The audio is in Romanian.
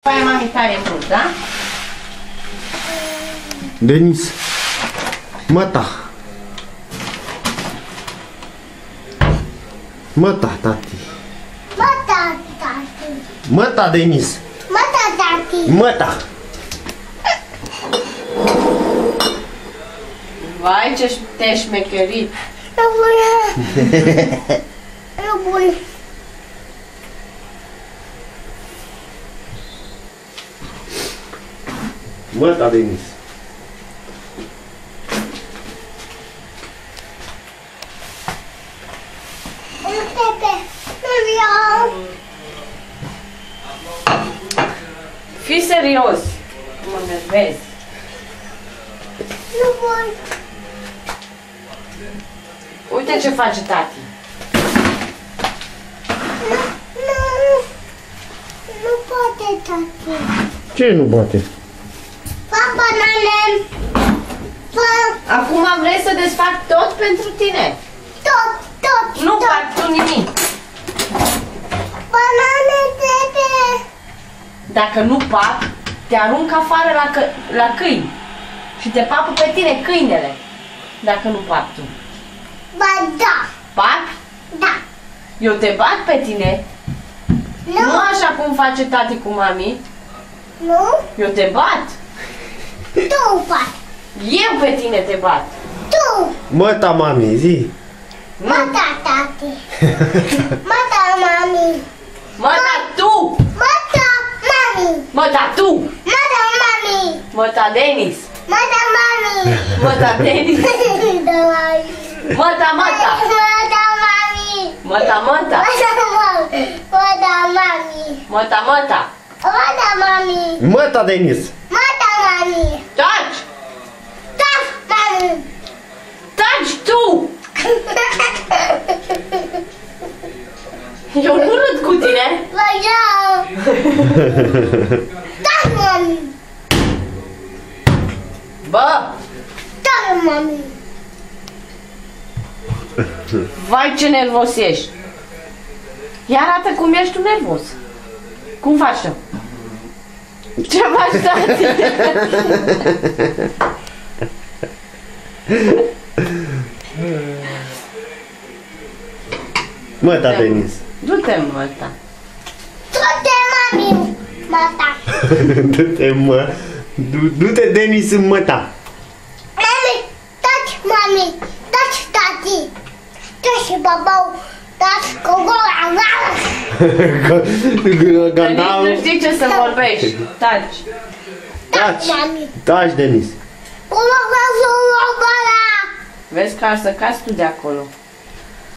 Aia mami tare mult, da? Denis, măta. Măta, tati. Măta, tati. Măta, Denis. Măta, tati. Măta. Vai, ce te-ai șmecherit. Nu bune. Nu bune. Măta, Denis. Nu Pepe. Nu vreau. Fii serios. Mă nervezi. Nu voi. Uite ce face tati. Nu poate, tati. Ce nu poate? Fă banane. Fă Acum vrei să desfac tot pentru tine. tot. Nu fac tu nimic. Banane, Pepe. Dacă nu pac, te arunc afară la câini. Și te papă pe tine câinele. Dacă nu pac tu. Ba da. Pac? Da. Eu te bat pe tine. Nu. Nu așa cum face tati cu mami. Nu. Eu te bat. Tu faci. Eu pe tine te bat. Tu. Măta, mami, zi. Măta, tati. Măta, mami. Măta tu! Măta, mami. Măta tu! Măta, mami. Măta Denis! Măta, mami. Măta Denis! Da, mami. Măta, măta! Măta, mami. Măta, măta! Măta, mami. Măta, măta! Măta, mami. Măta, Denis. Măta, mami. Taci! Da, mami. Taci tu! Eu nu râd cu tine! Vreau. Da, mami. Bă! Da, mami. Vai, ce nervos ești! Ia arată cum ești tu nervos. Cum faci tu? Ce faci, tati? Măta, Denis. Du-te, măta. Du-te, mami. Măta. Du-te, mă. Du-te, Denis, în măta. Mami, taci, mami. Taci, tati. Taci, babau. Taci, cogola. Gandau. Nu știi ce să vorbești. Taci. Taci. Mami. Taci, Denis. Cogola. Vezi că ar să cazi tu de acolo.